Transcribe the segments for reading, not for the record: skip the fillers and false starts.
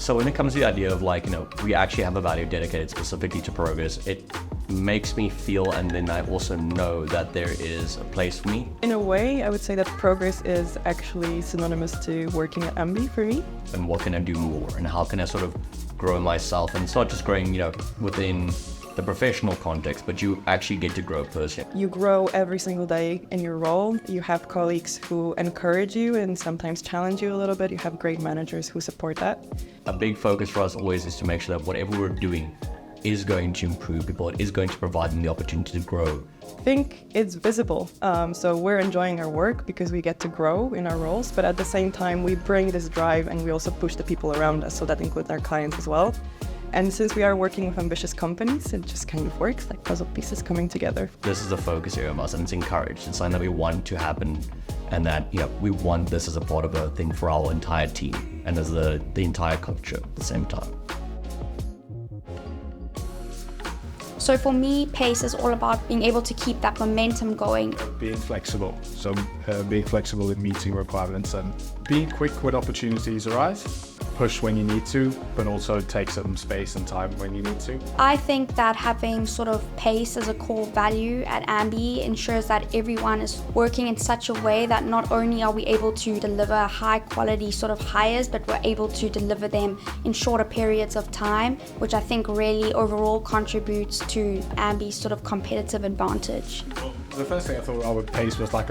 So when it comes to the idea of like, we actually have a value dedicated specifically to progress, it makes me feel, and then I also know that there is a place for me. In a way, I would say that progress is actually synonymous to working at Amby for me. And what can I do more? And how can I sort of grow myself? And it's not just growing, within the professional context, but you actually get to grow personally. You grow every single day in your role. You have colleagues who encourage you and sometimes challenge you a little bit. You have great managers who support that. A big focus for us always is to make sure that whatever we're doing is going to improve people. It is going to provide them the opportunity to grow. I think it's visible. So we're enjoying our work because we get to grow in our roles, but at the same time, we bring this drive and we also push the people around us. So that includes our clients as well. And since we are working with ambitious companies, it just kind of works like puzzle pieces coming together. This is a focus area of us, and it's encouraged. It's something that we want to happen, and that we want this as a part of a thing for our entire team and as the entire culture at the same time. So for me, pace is all about being able to keep that momentum going. Being flexible, so being flexible in meeting requirements and being quick when opportunities arise. Push when you need to, but also take some space and time when you need to. I think that having sort of pace as a core value at Amby ensures that everyone is working in such a way that not only are we able to deliver high quality sort of hires, but we're able to deliver them in shorter periods of time, which I think really overall contributes to Amby's sort of competitive advantage. Well, the first thing I thought with pace was like,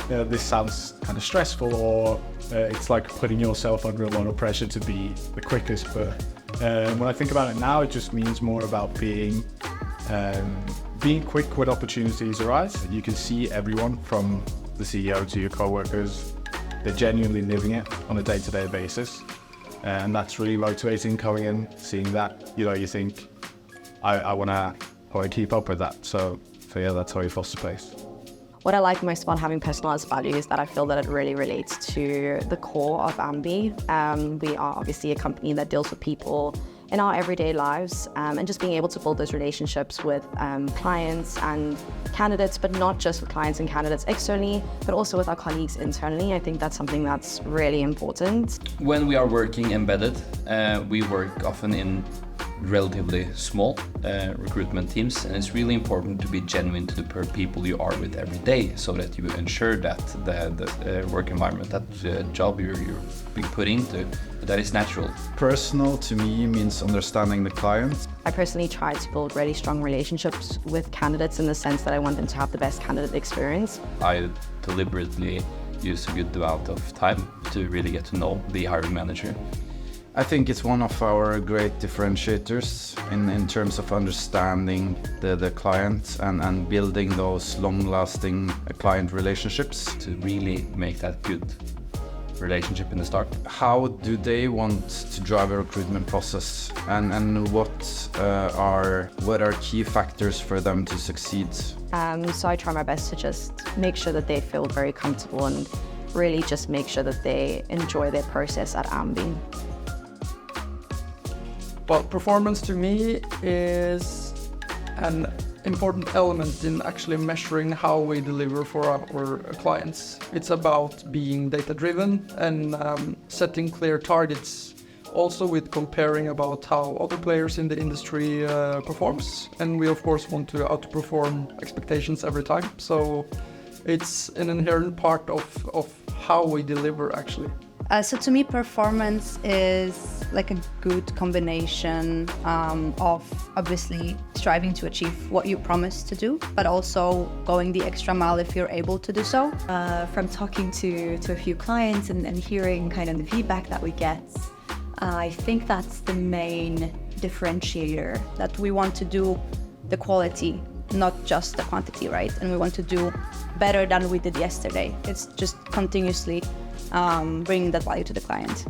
this sounds kind of stressful, or it's like putting yourself under a lot of pressure to be the quickest. But when I think about it now, it just means more about being quick when opportunities arise. You can see everyone from the CEO to your co-workers, they're genuinely living it on a day-to-day basis. And that's really motivating coming in, seeing that, you think, I want to keep up with that. So yeah, that's how you foster pace. What I like most about having personalized value is that I feel that it really relates to the core of Amby. We are obviously a company that deals with people in our everyday lives, and just being able to build those relationships with clients and candidates, but not just with clients and candidates externally, but also with our colleagues internally. I think that's something that's really important. When we are working embedded, we work often in relatively small recruitment teams, and it's really important to be genuine to the people you are with every day, so that you ensure that the work environment, that job you're being put into, that is natural. Personal to me means understanding the client. I personally try to build really strong relationships with candidates in the sense that I want them to have the best candidate experience. I deliberately use a good amount of time to really get to know the hiring manager. I think it's one of our great differentiators in terms of understanding the client and building those long-lasting client relationships. To really make that good relationship in the start. How do they want to drive a recruitment process, and what are key factors for them to succeed? So I try my best to just make sure that they feel very comfortable and really just make sure that they enjoy their process at Amby. Well, performance to me is an important element in actually measuring how we deliver for our clients. It's about being data-driven and setting clear targets, also with comparing about how other players in the industry performs. And we of course want to outperform expectations every time. So it's an inherent part of how we deliver actually. So to me, performance is like a good combination of obviously striving to achieve what you promised to do, but also going the extra mile if you're able to do so. From talking to a few clients and hearing kind of the feedback that we get, I think that's the main differentiator. That we want to do the quality, not just the quantity, right? And we want to do better than we did yesterday. It's just continuously bringing that value to the client.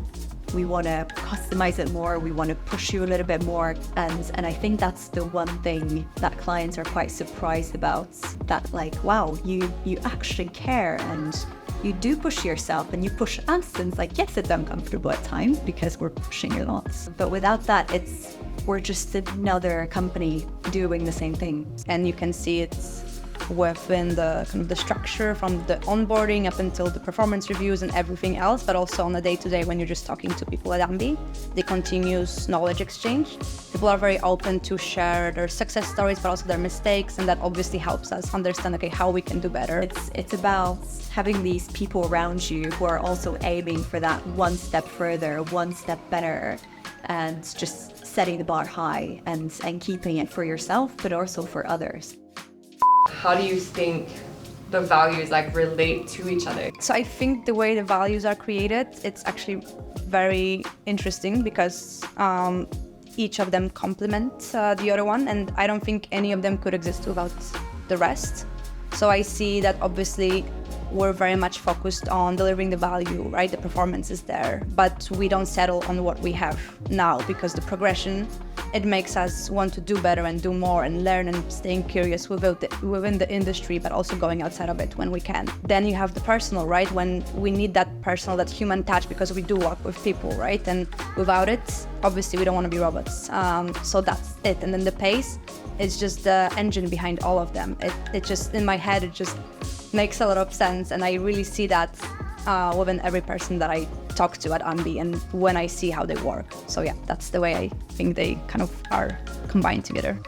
We want to customize it more, we want to push you a little bit more, and I think that's the one thing that clients are quite surprised about, that like, wow, you actually care and you do push yourself and you push us, and it's like, yes, it's uncomfortable at times because we're pushing a lot, but without that, we're just another company doing the same thing. And you can see it's within the kind of the structure from the onboarding up until the performance reviews and everything else, but also on a day-to-day when you're just talking to people at Amby. The continuous knowledge exchange. People are very open to share their success stories, but also their mistakes, and that obviously helps us understand, okay, how we can do better. It's about having these people around you who are also aiming for that one step further, one step better, and just setting the bar high and keeping it for yourself, but also for others. How do you think the values like relate to each other? So I think the way the values are created, it's actually very interesting because each of them complement the other one, and I don't think any of them could exist without the rest. So I see that obviously we're very much focused on delivering the value, right? The performance is there, but we don't settle on what we have now because the progression, it makes us want to do better and do more and learn and staying curious within the industry, but also going outside of it when we can. Then you have the personal, right? When we need that personal, that human touch because we do work with people, right? And without it, obviously we don't want to be robots. So that's it. And then the pace is just the engine behind all of them. It just, in my head, it just makes a lot of sense, and I really see that within every person that I talk to at Amby and when I see how they work. So yeah, that's the way I think they kind of are combined together.